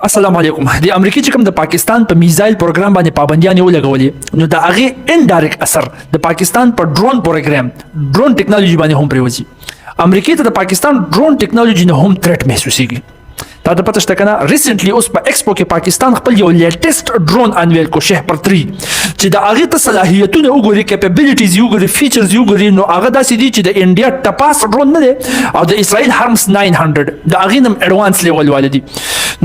السلام علیکم. د امریکای چې کوم د پاکستان په میزایل پروګرام باندې پابندیانې ولګولې نو د هغې انډایرکټ اثر د پاکستان په ډرون پروګرام ډرون ټیکنالوژي باندې هم پریوځي. امریکای ته د پاکستان ډرون ټیکنالوژي نه هم تھریټ محسوسیږي. تا ته پته شته کنه ریسنټلی اوس په ایکسپو کې پاکستان خپل یو لیټیسټ ډرون انویل کو شهپر 3 چې د هغې ته صلاحیتونه وګوري کیپبلیټیز وګوري فیچرز وګوري نو هغه داسې دي چې د انډیا ټپاس ډرون نه دی او د اسرائیل هرمس 900 د هغې نه اډوانس لیول والا دي.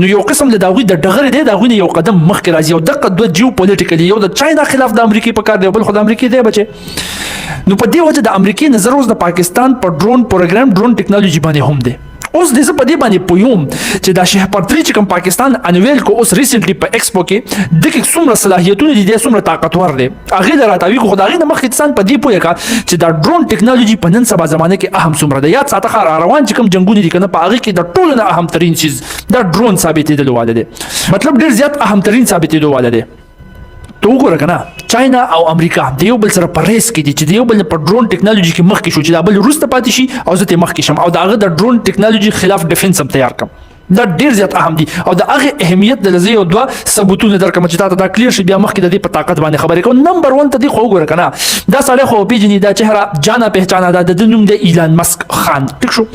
نو یو قسم له هغوی د ډغرې دی د هغوی نه یو قدم مخکې راځي او دغه دوه جیو پولیټیکلي یو د چاینا خلاف د امریکای په کار دی او بل خو د امریکای دی بچې. نو په دې وجه د امریکای نظر اوس د پاکستان په ډرون پروګرام ډرون ټیکنالوژي باندې هم دی. اوس د زه په دې باندې پویم چې دا شهپر 3 چې کوم پاکستان انویل کو اوس ریسنټلی په ایکسپو کې دغه څومره صلاحیتونه دي د څومره طاقتور دی هغې د راتاوي خو د هغې نه مخکې انسان په دې پوهه کا چې دا ډرون ټیکنالوژي په نن سبا زمانه کې اهم څومره ده. یاد ساته ښه روان چې کوم جنګونه دي کنه په هغې کې د ټولو نه اهم ترین چیز دا ډرون ثابتېدل واله دی. مطلب ډېر زیات اهم ترین ثابتېدو واله دی. ته وګوره کنه چاینا او امریکا د یو بل سره په ریس کې دي چې د یو بل په ډرون ټیکنالوژي کې مخکې شو چې دا بل وروسته پاتې شي او زه ترې مخکې شم او د هغه د ډرون ټیکنالوژي خلاف ډیفنس هم تیار کړم. دا ډېر زیات اهم دي او د هغې اهمیت د زه یو دوه ثبوتونه درکړم چې تا ته دا کلیر شي بیا مخکې د دې په طاقت باندې خبرې کوم. نمبر 1 ته دې خو وګوره کنه دا سړی خو پیژني دا چهره جانا پهچانا دا د نوم د ایلان مسک خان ټیک شو.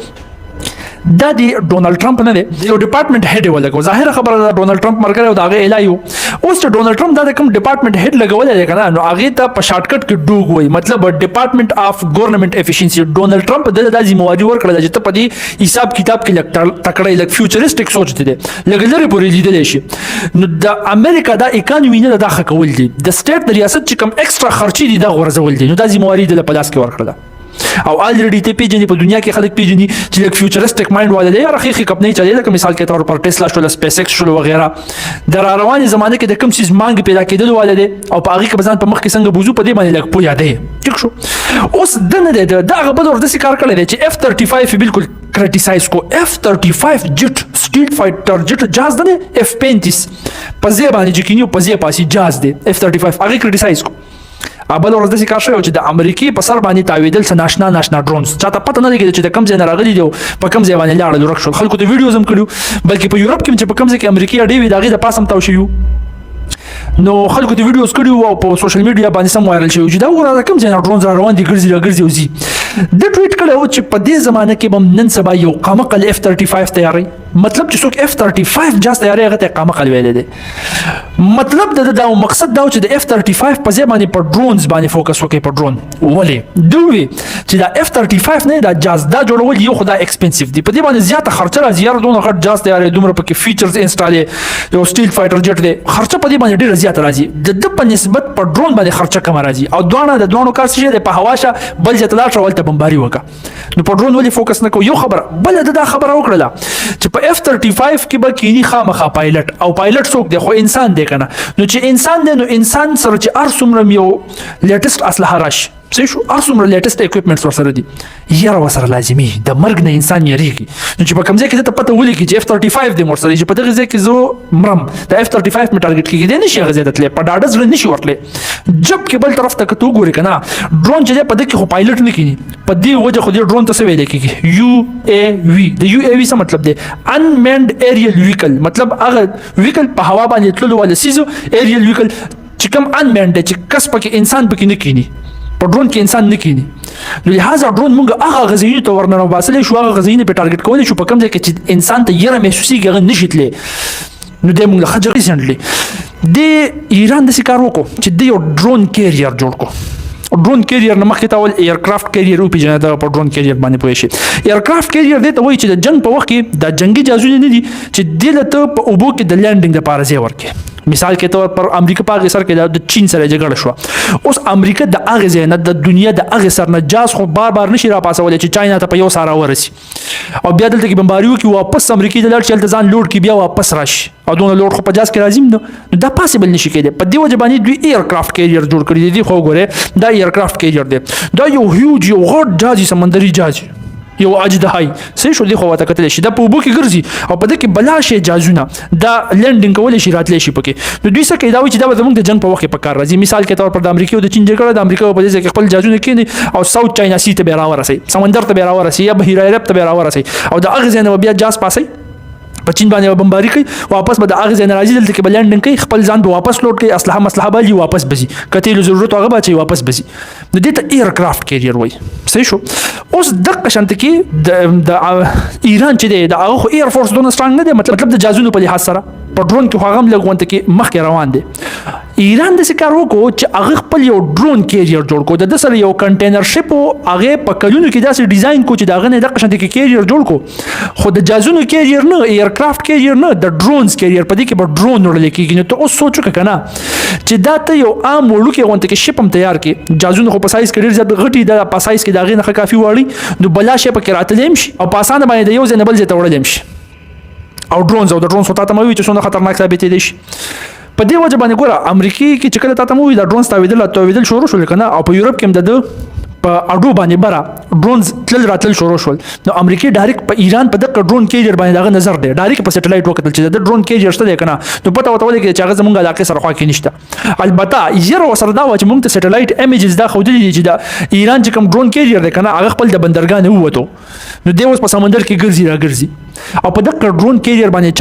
دا دی ډونالد ټرمپ نه دی یو ډپارټمنټ هیډ یې ولګو. ظاهره خبره ده ډونالد ټرمپ ملګری او د هغې الای و. اوس چې ډونالد ټرمپ دا د کوم ډپارټمنټ هیډ لګولی دی که نه نو هغې ته په شارټکټ کې ډوګ وایي مطلب ډپارټمنټ آف ګورنمنټ افیشنسي. ډونالد ټرمپ د دا ذمواري ورکړه ده چې ته په دې حساب کتاب کې لږ تکړی لږ فیوچرسټک سوچ دی لږ لرې پورې لیدلی شي. نو د امریکا دا اکانومي نه ده دا ښه کول دي د سټیټ د ریاست چې کوم ایکسټرا خرچې دي دا غورځول دي. نو دا ذمواري د په لاس کې ورکړه ده او الریډي ته پیژني په دنیا کې خلک پیژني چې لږ فیوچرسټک مایند والا دی یا رخیخي کمپنۍ چلي لکه مثال کې طور پر ټیسلا شول سپیس ایکس شول وغیره د را روانې زمانه کې د کوم څیز مانګ پیدا کېدل والا دی او په هغې کې به ځان په مخ کې څنګه بوزو په دې باندې لږ پوه یادی ټیک شو. اوس ده نه دی د هغه بل ورداسې کار کړی دی چې F-35 بالکل کرټیسایز کو. F-35 جټ سټریټ فایټر جټ جهاز نه دی F-35 په ځای باندې چې کینیو په ځای پاسې جهاز دی F-35 هغې کرټیسایز کو. بل ورځ داسې کار شوی چې د امریکې په سر باندې تاویدل څه ناشنا ناشنا ډرونز چاته پته نه لګېده چې د کوم ځای نه راغلي دي او په کوم ځای باندې لاړل ورک شول. خلکو ته ویډیوز هم کړي بلکې په یورپ کې چې په کوم ځای کې امریکې اډې وي د هغې د پاس هم تاو شوي نو خلکو ته ویډیوز کړي او په سوشل میډیا باندې سم وایرل شوي چې دا وګوره د کوم ځای نه ډرونز را روان دي ګرځي راګرځي او ځي. د ټویټ کړی و چې په دې زمانه کې به نن سبا یو قامقل F-35 تیاری مطلب چې څوک F-35 جهاز تیاری هغه ته قامقل ویلی دی. مطلب دا مقصد دا چې د F-35 په ځای باندې په ډرونز باندې فوکس وکړي په ډرون ولې دوی چې دا F-35 نه دا جهاز دا جوړول یو خو دا ایکسپنسیو دي په دې باندې زیاته خرچه راځي یاره دونه غټ جهاز تیاری دومره پکې فیچرز انسټال یو سټیل فایټر جټ دی خرچه په دې باندې ډېره زیاته راځي د په نسبت په ډرون باندې خرچه کمه راځي او دواړو کار څه دی په هوا شه بل ځای ته لاړ شه هلته بمباري وکړه. نو په ډرون ولې فوکس نه کوو یو خبره بله ده دا خبره وکړله چې په F-35 کې به کینی خامخا پایلټ او پایلټ څوک دی خو انسان دی کنه نو چې انسان دی نو انسان سره چې هر څومره یو لیټسټ اسلحه راشي صحیح شو هر څومره لیټسټ اکوپمنټس ورسره دي یاره ورسره لازمي د مرګ نه انسان یریږي. نو چې په کوم ځای کې ته پته ولیکي چې F-35 دی ورسره چې په دغه ځای کې زه مرم د F-35 مې ټارګټ کېږي دی نشي هغه ځای ته تللی په ډاډه زړه نشي ورتلی. جب کې بل طرف ته که ته وګورې که نه ډرون چې دی په دې کې خو پایلټ نه کېني په دې وجه خو دې ډرون ته څه ویلی کېږي UAV. د UAV څه مطلب دی unmanned aerial vehicle مطلب هغه ویکل په هوا باندې تللو والا څیزو aerial vehicle چې کوم unmanned دی چې کس پکې انسان پکې نه کېني په ډرون کې انسان نه کېني. نو لهذا ډرون مونږ هغه غذایي ته ورننه باسلی شو هغه غذایي په ټارګټ کولی شو په کوم ځای کې چې انسان ته یره محسوسېږي هغه نشي تللی. نو دی مونږ له ښه ریسنټلی د ایران داسې کار وکړو چې دی یو ډرون کیریر جوړ کړو. ډرون کیریر نه مخکې ته اول ایرکرافټ کیریر وپېژنه دغه په ډرون کیریر باندې پوه شي. ایرکرافټ کیریر دې ته وایي چې د جنګ په وخت کې دا جنګي جهازونه نه دي چې دې له ته په اوبو کې د لینډینګ دپاره ځای ورکړي. مثال کې طور پر امریکا په هغې سر کې د چین سره جګړه شوه اوس امریکا د هغې ځای نه د دنیا د هغې سر نه جهاز خو بار نشي راپاسولی چې چاینا ته په یو ساه راورسي او بیا دلته کې بمباري وکړي واپس امریکې ته لاړ شي هلته ځان لوډ کړي بیا واپس راشي او دونه لوډ خو په جهاز کې راځي نو دا پاسبل نشي کېدی. په دې وجه باندې دوی ایرکرافټ کیریر جوړ کړي دي. خو وګورئ دا ایرکرافټ کیریر دی دا یو هیوج یو غټ جهاز سمندري جهاز یو اجدهای صحیح شو دی خو ورته کتلی شي دا په اوبو کې ګرځي او په دې کې بلا شي جهازونه دا لینډینګ کولی شي راتلی شي پکې. نو دوی څه کوي دا وایي چې دا به زموږ د جنګ په وخت کې په کار راځي. مثال کې طور پر د امریکا او د چین جګړه د امریکا په دې ځای کې خپل جهازونه کېني او ساوث چاینا سی ته به راورسوي سمندر ته به راورسوي یا بحیره عرب ته به راورسوي او د هغې ځای نه به بیا جهاز پاسوي په چین باندې بمباری کوي واپس به د هغه ځای نه راځي دلته کې به لنډن کوي خپل ځان به واپس لوټ کوي اسلحه مسلحه به واپس بزي کته له ضرورت هغه به واپس بزي نو دې ته ایرکرافت کیریئر وایي صحیح شو اوس دغه شانت کې د ایران چې دی د هغه ایر فورس دونه سترانګ نه دی مطلب د جازونو په لحاظ سره په ډرون کې هغه هم لګونته کې مخکې روان دی ایران د کار وکړو چې هغه خپل یو ډرون کیریئر جوړ کړو د سره یو کنټینر شپ هغه په کلونو کې داسې ډیزاین کو چې داغه نه د قشنت کې کیریئر جوړ کو خو د جازونو کیریئر نه ایرکرافت کیریئر نه د ډرونز کیریئر په دې کې به ډرون وړل کېږي نو ته اوس سوچ کنه چې دا ته یو عام وړوکی غونته کې شپ هم تیار کې جازونو خو په سایز کې ډیر زیات غټي د په سایز کې داغه نه کافي وړي نو بلا شپ کې راتلم شي او په اسانه باندې یو ځای نه بل ځای ته وړل شي او ډرونز او د ډرونز وتا ته موي چې څونه خطرناک ثابت دي شي په دې وجه باندې ګوره امریکای کې چې کله تاسو موي د ډرونز تاویدل شروع شول کنه او په یورپ کې هم د په اډو باندې برا ډرونز تل راتل شروع شول نو امریکای ډایرکټ په ایران په دغه ډرون کیریئر باندې دغه نظر دی ډایرکټ په سټلایټ وکتل چې د ډرون کیریئر شته کنه نو پته وته ولګي چې هغه زمونږ علاقې سره خوا کې نشته البته یره وسره دا و چې موږ ته سټلایټ ایمیجز دا خو دي چې د ایران چې کوم ډرون کیریئر دی کنه هغه خپل د بندرګاه نه ووتو نو دی اوس په سمندر کې ګرځي او په دغه ډرون کیریئر باندې